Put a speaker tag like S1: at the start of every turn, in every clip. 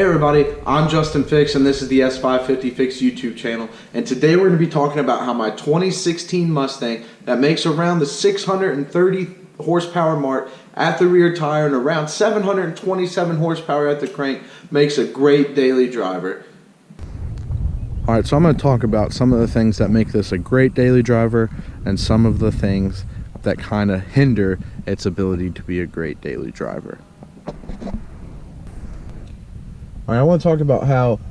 S1: Hey everybody, I'm Justin Fix and this is the S550 Fix YouTube channel, and today we're going to be talking about how my 2016 Mustang that makes around the 630 horsepower mark at the rear tire and around 727 horsepower at the crank makes a great daily driver. Alright, so I'm going to talk about some of the things that make this a great daily driver and some of the things that kind of hinder its ability to be a great daily driver. I want to talk about how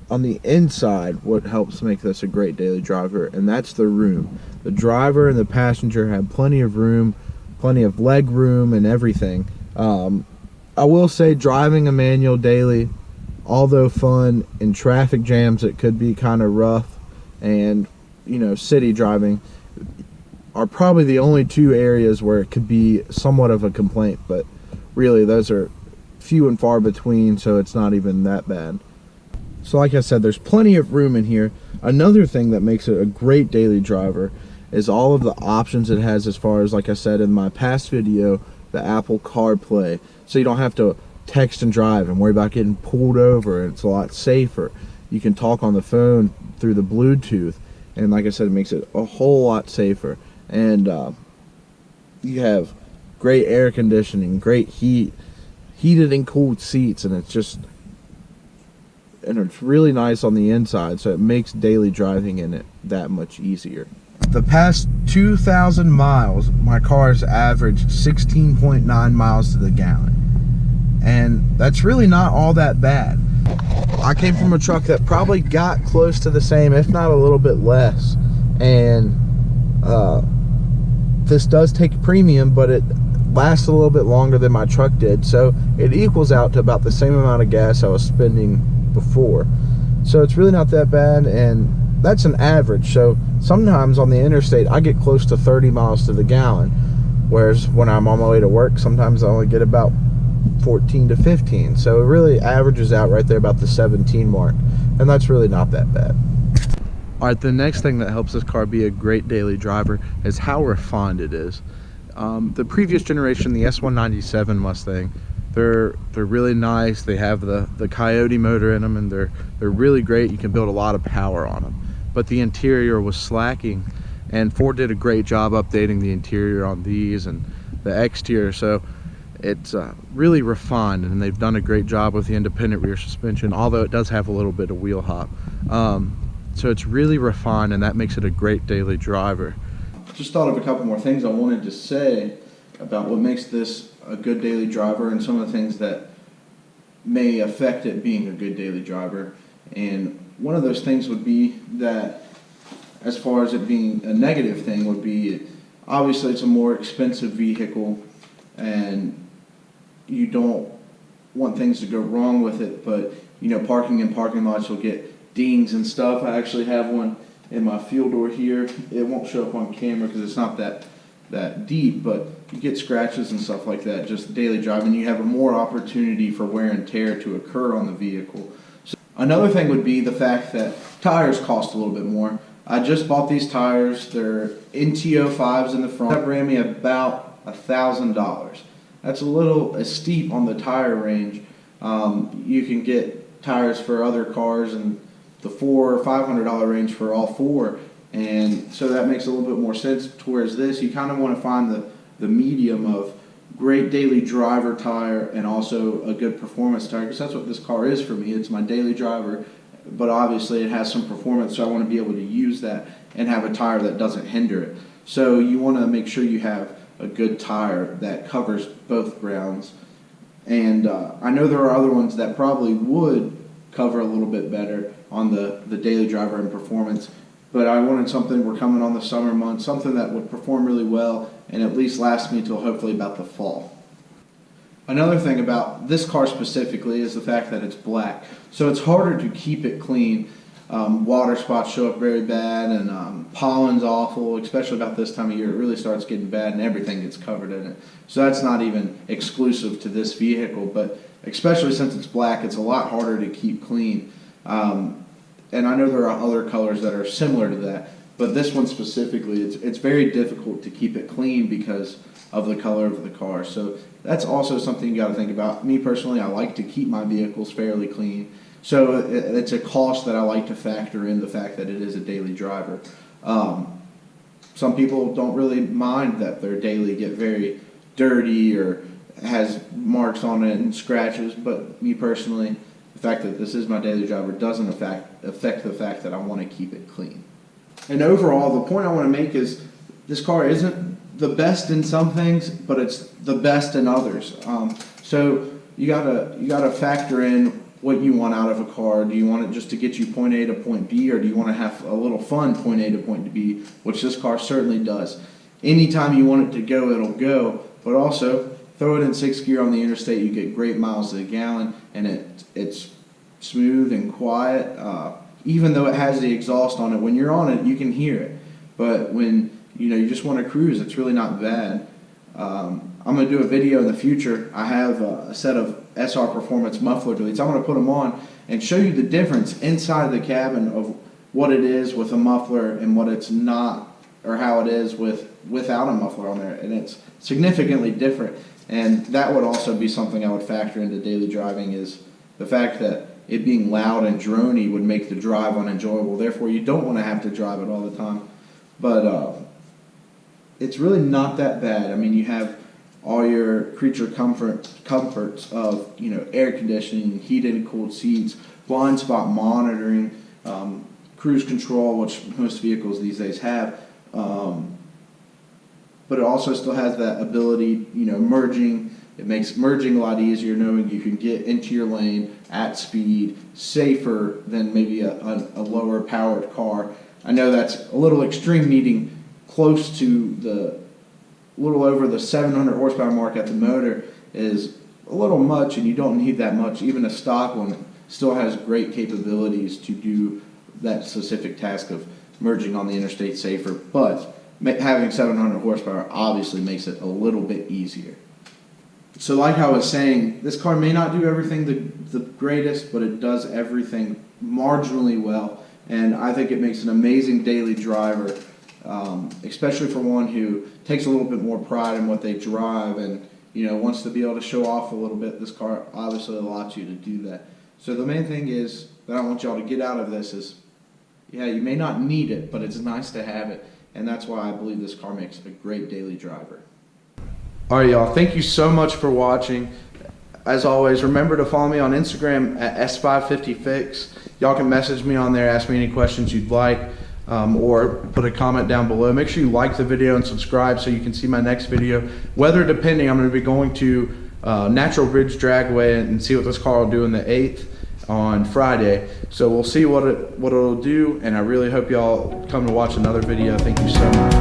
S1: on the inside what helps make this a great daily driver, and that's the room. The driver and the passenger have plenty of room, plenty of leg room and everything. I will say driving a manual daily, although fun, in traffic jams it could be kind of rough, and city driving are probably the only two areas where it could be somewhat of a complaint, but really those are few and far between, so it's not even that bad. So like I said, there's plenty of room in here. Another thing that makes it a great daily driver is all of the options it has, as far as, like I said in my past video, the Apple CarPlay, so you don't have to text and drive and worry about getting pulled over. It's a lot safer. You can talk on the phone through the Bluetooth, and like I said, it makes it a whole lot safer. And you have great air conditioning, great heated and cooled seats, and it's really nice on the inside, so it makes daily driving in it that much easier. The past 2,000 miles, my car's averaged 16.9 miles to the gallon, and that's really not all that bad. I came from a truck that probably got close to the same, if not a little bit less, and this does take a premium, but it lasts a little bit longer than my truck did, so it equals out to about the same amount of gas I was spending before. So it's really not that bad, and that's an average. So sometimes on the interstate I get close to 30 miles to the gallon, whereas when I'm on my way to work sometimes I only get about 14 to 15. So it really averages out right there about the 17 mark, and that's really not that bad. Alright, the next thing that helps this car be a great daily driver is how refined it is. The previous generation, the S197 Mustang, they're really nice. They have the Coyote motor in them, and they're really great. You can build a lot of power on them. But the interior was slacking, and Ford did a great job updating the interior on these and the exterior. So it's really refined, and they've done a great job with the independent rear suspension, although it does have a little bit of wheel hop. So it's really refined, and that makes it a great daily driver. Just thought of a couple more things I wanted to say about what makes this a good daily driver and some of the things that may affect it being a good daily driver. And one of those things would be that, as far as it being a negative thing, would be obviously it's a more expensive vehicle and you don't want things to go wrong with it, but parking in parking lots will get dings and stuff. I actually have one in my fuel door here. It won't show up on camera because it's not that deep, but you get scratches and stuff like that just daily driving. You have a more opportunity for wear and tear to occur on the vehicle. So another thing would be the fact that tires cost a little bit more. I just bought these tires. They're NTO5s in the front. That ran me about $1,000. That's a little steep on the tire range. You can get tires for other cars and the $400 or $500 range for all four, and so that makes a little bit more sense. Towards this, you kind of want to find the medium of great daily driver tire and also a good performance tire, because that's what this car is for me. It's my daily driver, but obviously it has some performance, so I want to be able to use that and have a tire that doesn't hinder it. So you want to make sure you have a good tire that covers both grounds, and I know there are other ones that probably would cover a little bit better on the daily driver and performance, but I wanted something, we're coming on the summer months, something that would perform really well and at least last me until hopefully about the fall. Another thing about this car specifically is the fact that it's black, so it's harder to keep it clean. Water spots show up very bad, and pollen's awful, especially about this time of year. It really starts getting bad and everything gets covered in it. So that's not even exclusive to this vehicle, but especially since it's black, it's a lot harder to keep clean. And I know there are other colors that are similar to that, but this one specifically, it's very difficult to keep it clean because of the color of the car. So that's also something you got to think about. Me personally, I like to keep my vehicles fairly clean. So it's a cost that I like to factor in the fact that it is a daily driver. Some people don't really mind that their daily get very dirty or has marks on it and scratches, but me personally, the fact that this is my daily driver doesn't affect the fact that I want to keep it clean. And overall, the point I want to make is this car isn't the best in some things, but it's the best in others. So you gotta factor in what you want out of a car. Do you want it just to get you point A to point B, or do you want to have a little fun point A to point B, which this car certainly does. Anytime you want it to go, it'll go, but also throw it in 6th gear on the interstate, you get great miles to the gallon, and it's smooth and quiet. Even though it has the exhaust on it, when you're on it, you can hear it. But when you just want to cruise, it's really not bad. I'm going to do a video in the future. I have a set of SR Performance muffler deletes. I'm going to put them on and show you the difference inside the cabin of what it is with a muffler and what it's not, or how it is without a muffler on there. And it's significantly different. And that would also be something I would factor into daily driving, is the fact that it being loud and drony would make the drive unenjoyable. Therefore, you don't want to have to drive it all the time. But it's really not that bad. I mean, you have all your creature comforts of air conditioning, heated and cooled seats, blind spot monitoring, cruise control, which most vehicles these days have. But it also still has that ability, merging. It makes merging a lot easier, knowing you can get into your lane at speed, safer than maybe a lower powered car. I know that's a little extreme, needing close to the little over the 700 horsepower mark at the motor is a little much, and you don't need that much. Even a stock one still has great capabilities to do that specific task of merging on the interstate safer, but having 700 horsepower obviously makes it a little bit easier. So like I was saying, this car may not do everything the greatest, but it does everything marginally well, and I think it makes an amazing daily driver, especially for one who takes a little bit more pride in what they drive and wants to be able to show off a little bit. This car obviously allows you to do that. So the main thing is that I want y'all to get out of this is, yeah, you may not need it, but it's nice to have it, and that's why I believe this car makes a great daily driver. All right, y'all, thank you so much for watching. As always, remember to follow me on Instagram at S550Fix. Y'all can message me on there, ask me any questions you'd like, or put a comment down below. Make sure you like the video and subscribe so you can see my next video. Weather depending, I'm going to be going to Natural Bridge Dragway and see what this car will do in the 8th on Friday. So we'll see what it'll do, and I really hope y'all come to watch another video. Thank you so much.